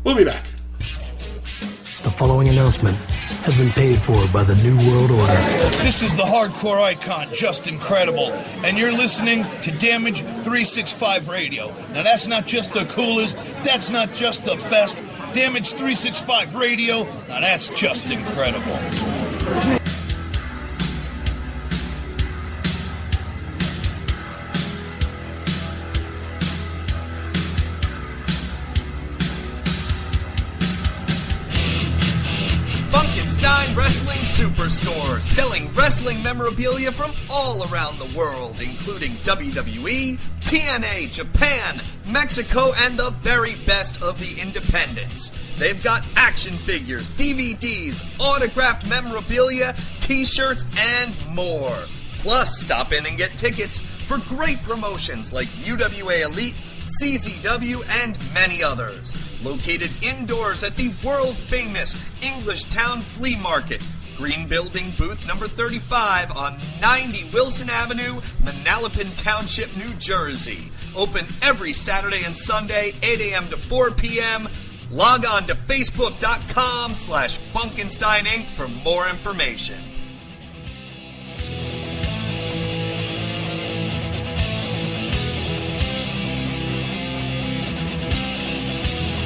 We'll be back. The following announcement has been paid for by the New World Order. This is the hardcore icon, Just Incredible, and you're listening to Damage 365 Radio. Now that's not just the coolest, that's not just the best. Damage 365 Radio, now that's just incredible. Wrestling Superstore, selling wrestling memorabilia from all around the world, including WWE, TNA, Japan, Mexico, and the very best of the independents. They've got action figures, DVDs, autographed memorabilia, t-shirts, and more. Plus, stop in and get tickets for great promotions like UWA Elite, CZW, and many others. Located indoors at the world-famous Englishtown Flea Market, Green Building, booth number 35 on 90 Wilson Avenue, Manalapan Township, New Jersey. Open every Saturday and Sunday, 8 a.m. to 4 p.m. Log on to Facebook.com/Funkenstein Inc. for more information.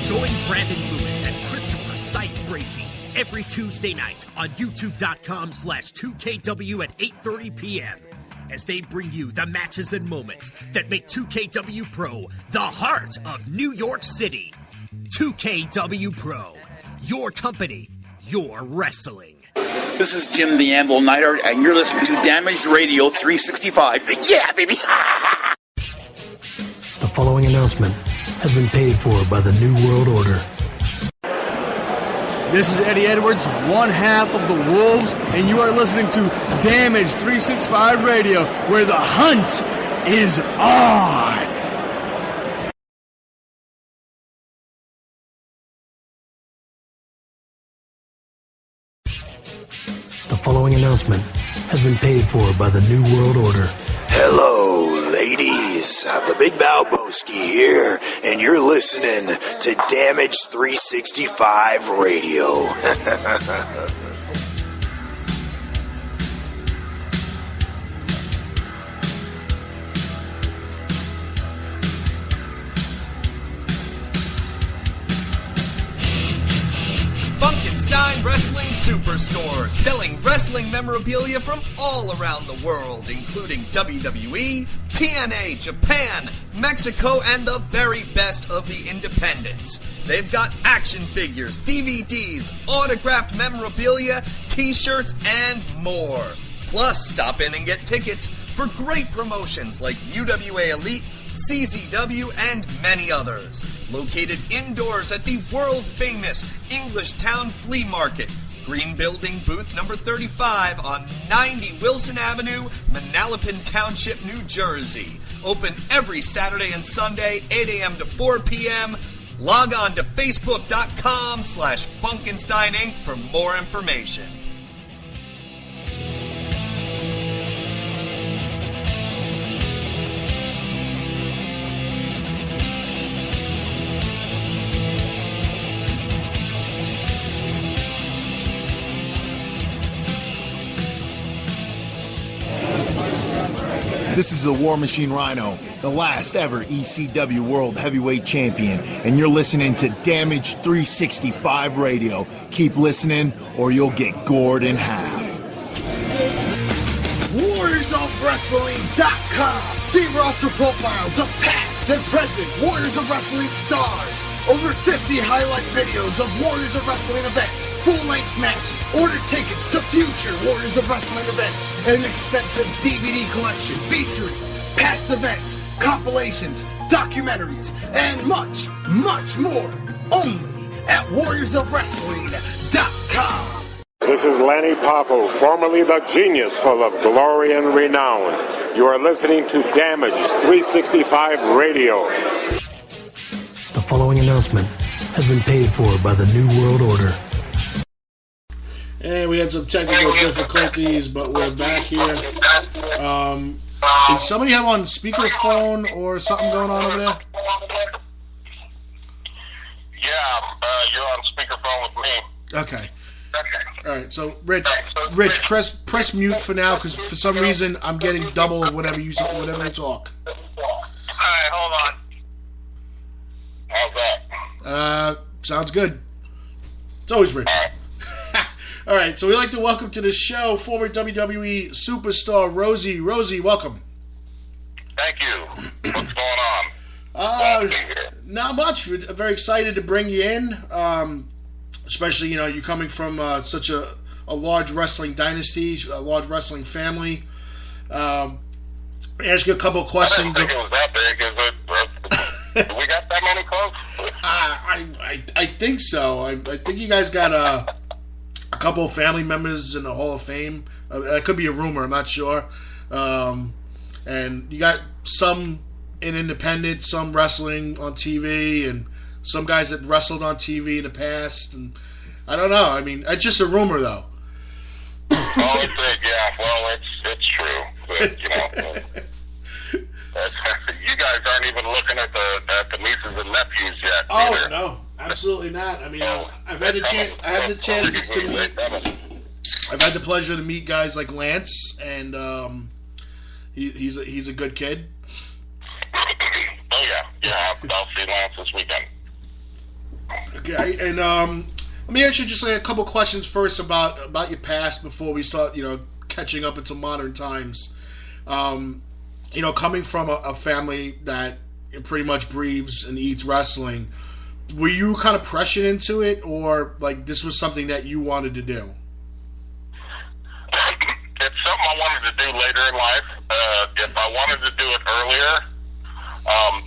Join Brandon Lewis and Christopher Scythe Bracey every Tuesday night on youtube.com/2KW at 8:30 p.m. as they bring you the matches and moments that make 2KW Pro the heart of New York City. 2KW Pro, your company, your wrestling. This is Jim the Anvil Neidhart, and you're listening to Damaged Radio 365. Yeah, baby! The following announcement has been paid for by the New World Order. This is Eddie Edwards, one half of the Wolves, and you are listening to Damage 365 Radio, where the hunt is on. The following announcement has been paid for by the New World Order. Hello, ladies. The Big Valboski here, and you're listening to Damage 365 Radio. Funkenstein Wrestling Superstore, selling wrestling memorabilia from all around the world, including WWE, TNA, Japan, Mexico, and the very best of the independents. They've got action figures, DVDs, autographed memorabilia, t-shirts, and more. Plus, stop in and get tickets for great promotions like UWA Elite, CZW, and many others. Located indoors at the world-famous Englishtown Flea Market, Green Building, booth number 35 on 90 Wilson Avenue, Manalapan Township, New Jersey. Open every Saturday and Sunday, 8 a.m. to 4 p.m. Log on to Facebook.com/Funkenstein Inc. for more information. This is the War Machine Rhino, the last ever ECW World Heavyweight Champion, and you're listening to Damage 365 Radio. Keep listening, or you'll get gored in half. WarriorsOfWrestling.com. See roster profiles of past and present Warriors of Wrestling stars. Over 50 highlight videos of Warriors of Wrestling events, full-length matches, order tickets to future Warriors of Wrestling events, and an extensive DVD collection featuring past events, compilations, documentaries, and much, much more. Only at WarriorsOfWrestling.com. This is Lanny Poffo, formerly the genius full of glory and renown. You are listening to Damage 365 Radio. The following announcement has been paid for by the New World Order. And we had some technical difficulties, but we're back here. Did somebody have on speakerphone or something going on over there? Yeah, You're on speakerphone with me. Okay. All right. So, Rich, press mute for now, because for some reason I'm getting double of whatever you talk. All right, hold on. How's that? Sounds good. It's always Rich. All right. So we'd like to welcome to the show former WWE superstar Rosie. Rosie, welcome. Thank you. What's going on? Not much. We're very excited to bring you in. Especially, you coming from such a large wrestling dynasty, a large wrestling family. Ask you a couple of questions. I didn't think it was that big. Do we got that many folks? I think so. I think you guys got a couple of family members in the Hall of Fame. That could be a rumor. I'm not sure. And you got some in independent, some wrestling on TV, and some guys that wrestled on TV in the past, and I don't know. I mean, it's just a rumor, though. Oh, it's yeah. Well, it's true. But, you guys aren't even looking at the nieces and nephews yet. Oh either. No, absolutely not. I mean, I've had the chance. I have the chances to meet. I've had the pleasure to meet guys like Lance, and he's a good kid. Oh yeah. I'll see Lance this weekend. Okay, and let me ask you just like a couple questions first about your past before we start, catching up into modern times. Coming from a family that pretty much breathes and eats wrestling, were you kind of pressured into it, or like this was something that you wanted to do? It's something I wanted to do later in life. If I wanted to do it earlier,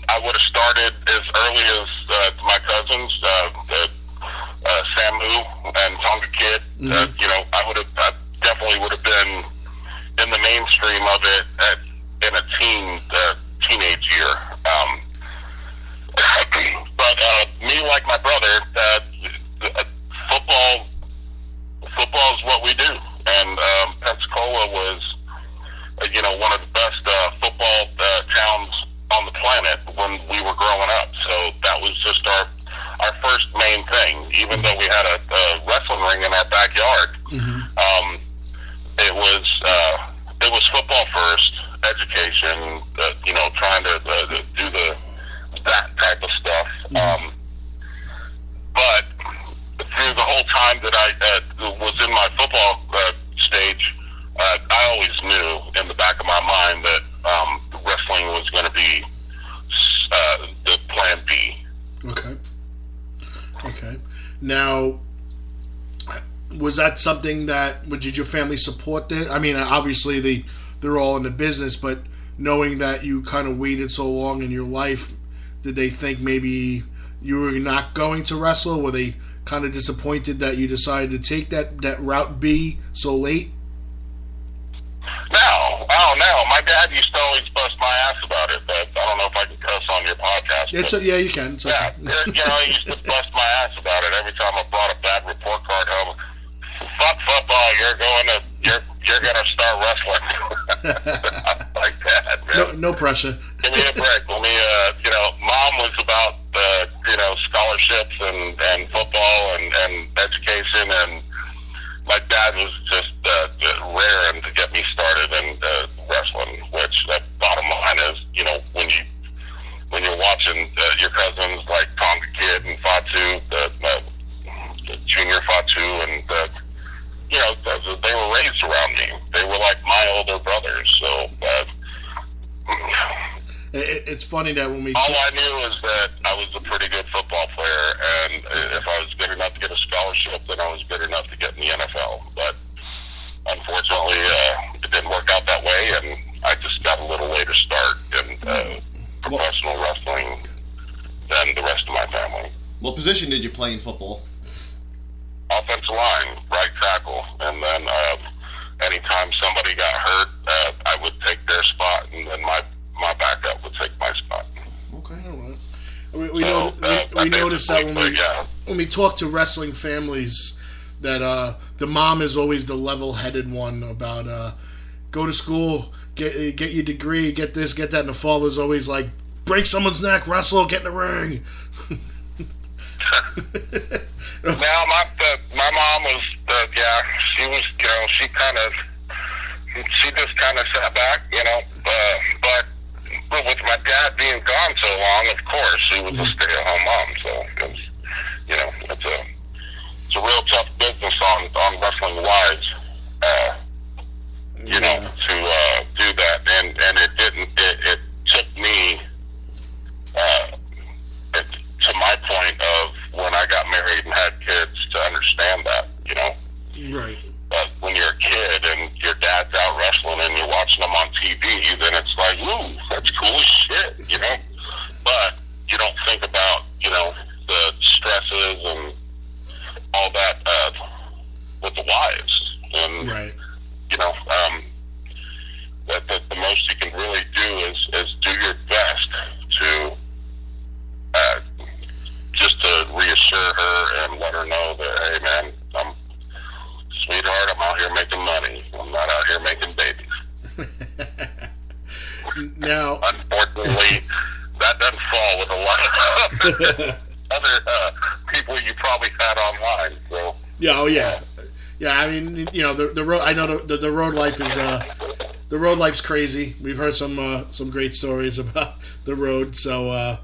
I would have started as early as my cousins, Samu and Tonga Kid. Mm-hmm. I definitely would have been in the mainstream of it in a teenage year. But me, like my brother, football is what we do, and Pensacola was, one of the best football towns on the planet when we were growing up. So that was just our first main thing. Even though we had a wrestling ring in our backyard, mm-hmm. It was football first, education. Trying to do that type of stuff. Mm-hmm. But through the whole time that I was in my football stage, I always knew in the back of my mind that wrestling was going to be the plan B. Okay. Now, was that something did your family support that? I mean, obviously they're all in the business, but knowing that you kind of waited so long in your life, did they think maybe you were not going to wrestle? Were they kind of disappointed that you decided to take that route B so late? No. My dad used to always bust my ass about it, but I don't know if I can cuss on your podcast. Yeah, you can. It's okay. He used to bust my ass about it every time I brought a bad report card home. Fuck football, you're gonna start wrestling. Like that, man. No pressure. Give me a break. Mom was about scholarships and football and education, and my dad was just raring to get me started in wrestling. Which, bottom line is, when you're watching your cousins like Tonga Kid and Fatu, the junior Fatu, and they were raised around me. They were like my older brothers. So it's funny that when all I knew is that I was a pretty good football player, and if I was good enough to get a scholarship, then I was good enough to get in the NFL. But unfortunately, it didn't work out that way, and I just got a little later start in professional wrestling than the rest of my family. What position did you play in football? Offensive line, right tackle, and then anytime somebody got hurt, I would take their spot, and then my backup would take my spot. Okay, all right. We notice that when we talk to wrestling families, that the mom is always the level-headed one about go to school, get your degree, get this, get that, and the father's always like, break someone's neck, wrestle, get in the ring. my mom was, she just kind of sat back, but with my dad being gone so long, of course, she was a stay-at-home mom, so it's a real tough business on wrestling wives, to do that, and it took me, to my point of when I got married and had kids to understand that, Right. When you're a kid and your dad's out wrestling and you're watching them on TV, then it's like, ooh, that's cool as shit, But you don't think about, the stresses and all that with the wives. And, right. The most you can really do is do your best to just to reassure her and let her know that, hey, man, sweetheart, I'm out here making money. I'm not out here making babies. Now, unfortunately, that doesn't fall with a lot of other people you probably had online. So yeah, yeah. I mean, the road. I know the road life is the road life's crazy. We've heard some great stories about the road. So,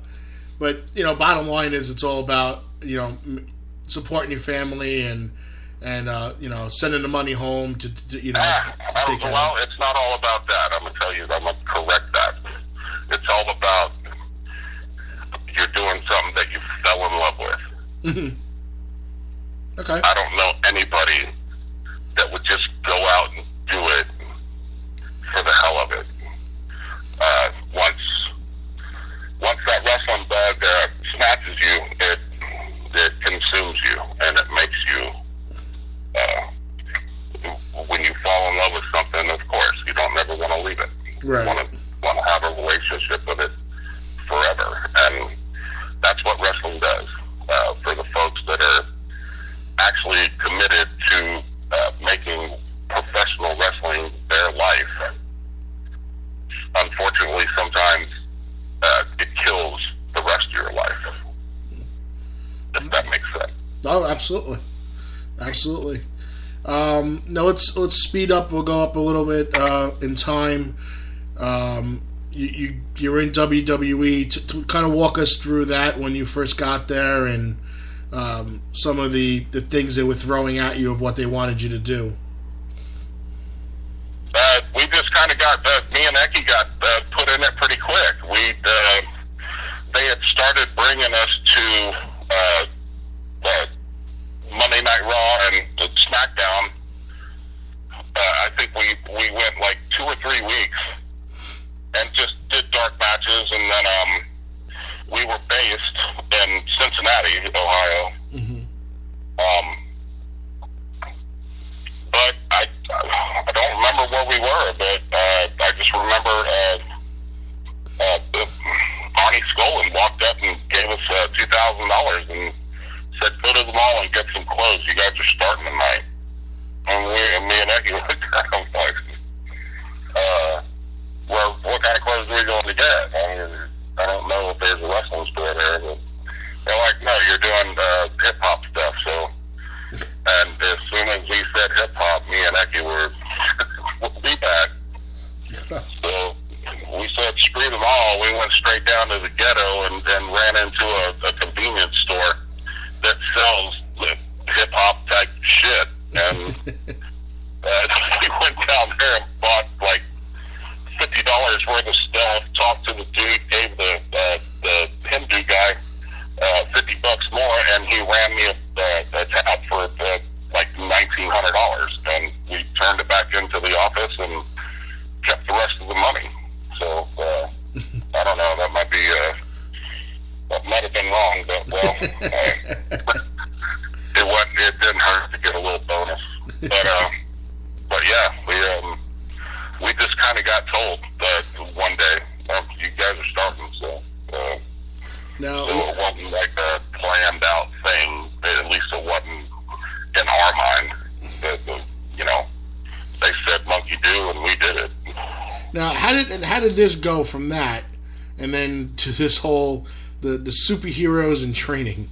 but bottom line is it's all about supporting your family and sending the money home to take care of. Well, it's not all about that. I'm gonna tell you. I'm gonna correct that. It's all about you're doing something that you fell in love with. Mm-hmm. Okay. I don't know anybody that would just go out and do it for the hell of it. Once that wrestling bug snatches you, it consumes you, and it makes you. When you fall in love with something, of course, you don't ever want to leave it. Right. You want to have a relationship with it forever, and that's what wrestling does for the folks that are actually committed to making professional wrestling their life. Unfortunately, sometimes it kills the rest of your life. If that makes sense. Oh, absolutely. Now let's speed up. We'll go up a little bit in time. You're in WWE. To kind of walk us through that when you first got there and some of the things they were throwing at you of what they wanted you to do. We just kind of got me and Eki got put in it pretty quick. They had started bringing us to Monday Night Raw and SmackDown. I think we went like 2 or 3 weeks and just did dark matches, and then we were based in Cincinnati, Ohio. Mm-hmm. But I don't remember where we were, but I just remember Arnie Skolin walked up and gave us $2,000 and said, go to the mall and get some clothes. You guys are starting tonight. And me and Eki looked at him like, well, what kind of clothes are we going to get? I don't know if there's a wrestling store there, but they're like, no, you're doing hip-hop stuff. So, and as soon as we said hip-hop, me and Eki we'll be back. So we said, screw them all. We went straight down to the ghetto and ran into a convenience store that sells hip-hop type shit. And we went down there and bought like $50 worth of stuff, talked to the dude, gave the Hindu guy $50 more, and he ran me a tab for like $1,900, and we turned it back into the office and kept the rest of the money. So I don't know, that might have been wrong, but well, it didn't hurt to get a little bonus. But yeah, we just kind of got told that one day you guys are starting, so it wasn't like a planned out thing. At least it wasn't in our mind. They said monkey do, and we did it. Now, how did this go from that, and then to this whole the superheroes in training?